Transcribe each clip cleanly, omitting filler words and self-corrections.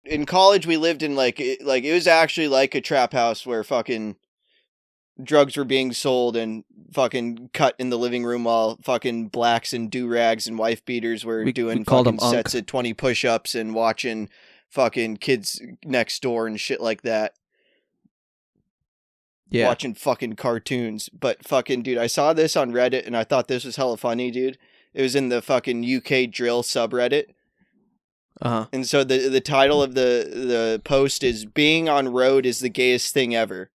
in college we lived in like it was actually like a trap house where fucking drugs were being sold and fucking cut in the living room while fucking blacks and do-rags and wife beaters were doing fucking sets at 20 push-ups and watching fucking Kids Next Door and shit like that. Yeah. Watching fucking cartoons. But fucking, dude, I saw this on Reddit and I thought this was hella funny, dude. It was in the fucking UK drill subreddit. Uh-huh. And so the title of the post is "Being on road is the gayest thing ever."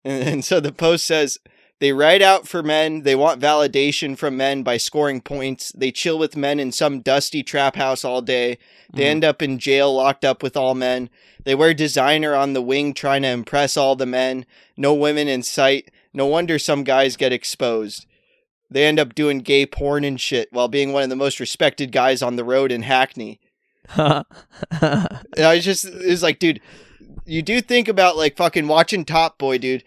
And so the post says, they write out for men, they want validation from men by scoring points, they chill with men in some dusty trap house all day, they end up in jail locked up with all men, they wear designer on the wing trying to impress all the men, no women in sight, no wonder some guys get exposed. They end up doing gay porn and shit while being one of the most respected guys on the road in Hackney. And I was like, dude, you do think about like fucking watching Top Boy, dude.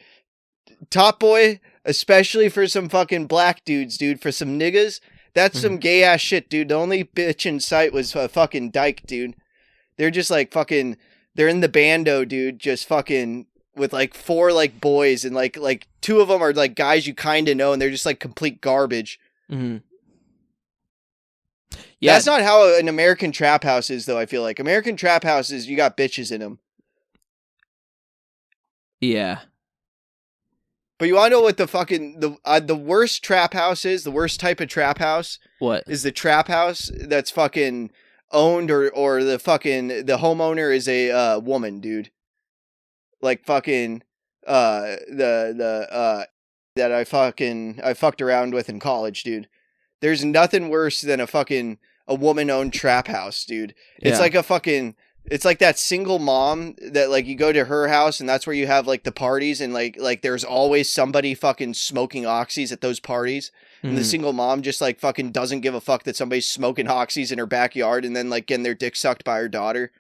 Top Boy, especially for some fucking black dudes, dude, for some niggas, that's some gay ass shit, dude. The only bitch in sight was a fucking dyke, dude. They're just like fucking, they're in the bando, dude, just fucking with like 4 like boys and like 2 of them are like guys you kind of know and they're just like complete garbage. Mm-hmm. Yeah. That's not how an American trap house is, though. I feel like American trap houses, you got bitches in them. Yeah. But you want to know what the fucking, the worst trap house is? The worst type of trap house? What? Is the trap house that's fucking owned or the fucking, the homeowner is a woman, dude. Like fucking, that I fucked around with in college, dude. There's nothing worse than a woman-owned trap house, dude. It's like a fucking... It's like that single mom that like you go to her house and that's where you have like the parties and like there's always somebody fucking smoking oxys at those parties. And the single mom just like fucking doesn't give a fuck that somebody's smoking oxys in her backyard and then like getting their dick sucked by her daughter.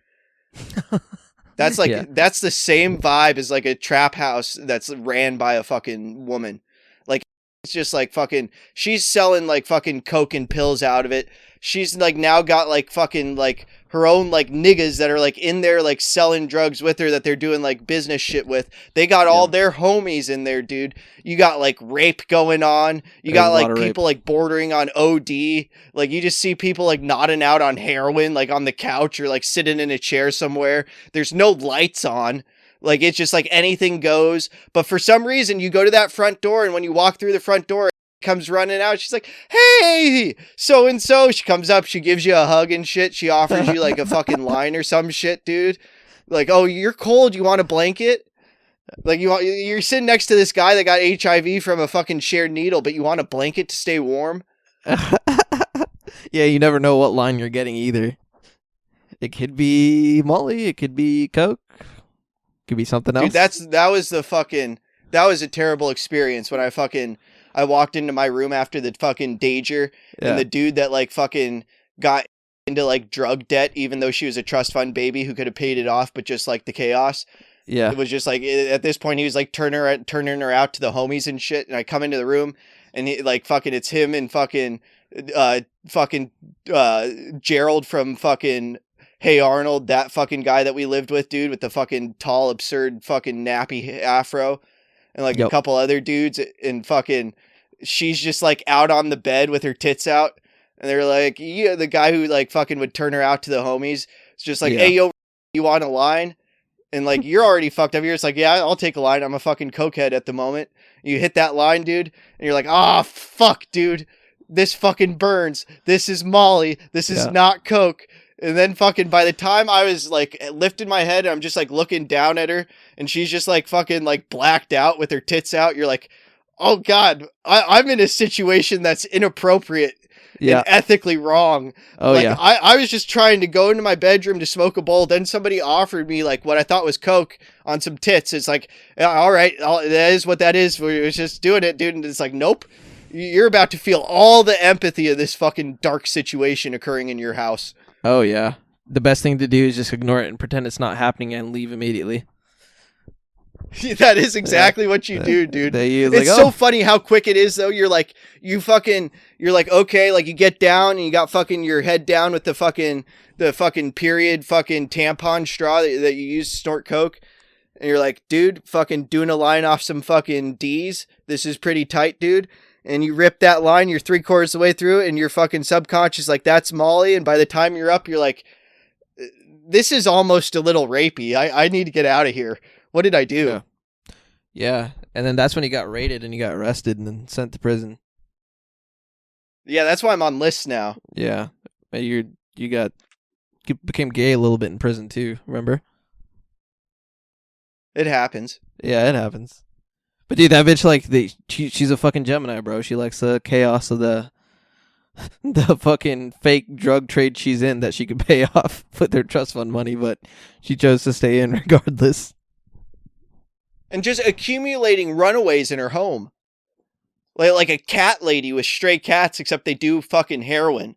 That's like, that's the same vibe as like a trap house that's ran by a fucking woman. Like it's just like fucking, she's selling like fucking coke and pills out of it. She's like now got like fucking like her own like niggas that are like in there like selling drugs with her that they're doing like business shit with. They got all their homies in there, dude. You got like rape going on. You got like people like bordering on OD. Like you just see people like nodding out on heroin like on the couch or like sitting in a chair somewhere. There's no lights on. Like it's just like anything goes. But for some reason you go to that front door and when you walk through the front door, comes running out. She's like, "Hey, so and so." She comes up, she gives you a hug and shit. She offers you like a fucking line or some shit, dude. Like, "Oh, you're cold. You want a blanket?" Like you're sitting next to this guy that got HIV from a fucking shared needle, but you want a blanket to stay warm. Yeah, you never know what line you're getting either. It could be Molly. It could be Coke. It could be something else. Dude, that was a terrible experience when I walked into my room after the fucking danger and the dude that like fucking got into like drug debt, even though she was a trust fund baby who could have paid it off, but just like the chaos. Yeah. It was just like, at this point he was like turning her out to the homies and shit. And I come into the room and he like fucking, it's him and fucking Gerald from fucking Hey Arnold, that fucking guy that we lived with, dude, with the fucking tall, absurd fucking nappy afro. And like a couple other dudes and fucking, she's just like out on the bed with her tits out. And they're like, yeah, the guy who like fucking would turn her out to the homies. It's just like, "Hey, yo, you want a line?" And like, you're already fucked up. You're just like, "Yeah, I'll take a line. I'm a fucking cokehead at the moment." You hit that line, dude. And you're like, "Ah, fuck, dude. This fucking burns. This is Molly. This is not coke." And then fucking by the time I was like lifting my head, I'm just like looking down at her and she's just like fucking like blacked out with her tits out. You're like, "Oh God, I'm in a situation that's inappropriate and ethically wrong." Oh like, yeah. I was just trying to go into my bedroom to smoke a bowl. Then somebody offered me like what I thought was coke on some tits. It's like, all right, that is what that is. We're just doing it, dude. And it's like, nope. You're about to feel all the empathy of this fucking dark situation occurring in your house. Oh, yeah. The best thing to do is just ignore it and pretend it's not happening and leave immediately. That is exactly what you do, dude. It's so funny how quick it is, though. You're like, okay, like you get down and you got fucking your head down with the fucking the fucking period fucking tampon straw that you use to snort coke. And you're like, dude, fucking doing a line off some fucking D's. This is pretty tight, dude. And you rip that line, you're 3/4 of the way through it, and your fucking subconscious like, that's Molly. And by the time you're up, you're like, this is almost a little rapey. I need to get out of here. What did I do? Yeah. And then that's when you got raided and you got arrested and then sent to prison. Yeah, that's why I'm on lists now. Yeah. You became gay a little bit in prison too, remember? It happens. Yeah, it happens. But dude, that bitch, like, she's a fucking Gemini, bro. She likes the chaos of the fucking fake drug trade she's in that she could pay off with their trust fund money, but she chose to stay in regardless. And just accumulating runaways in her home. Like a cat lady with stray cats, except they do fucking heroin.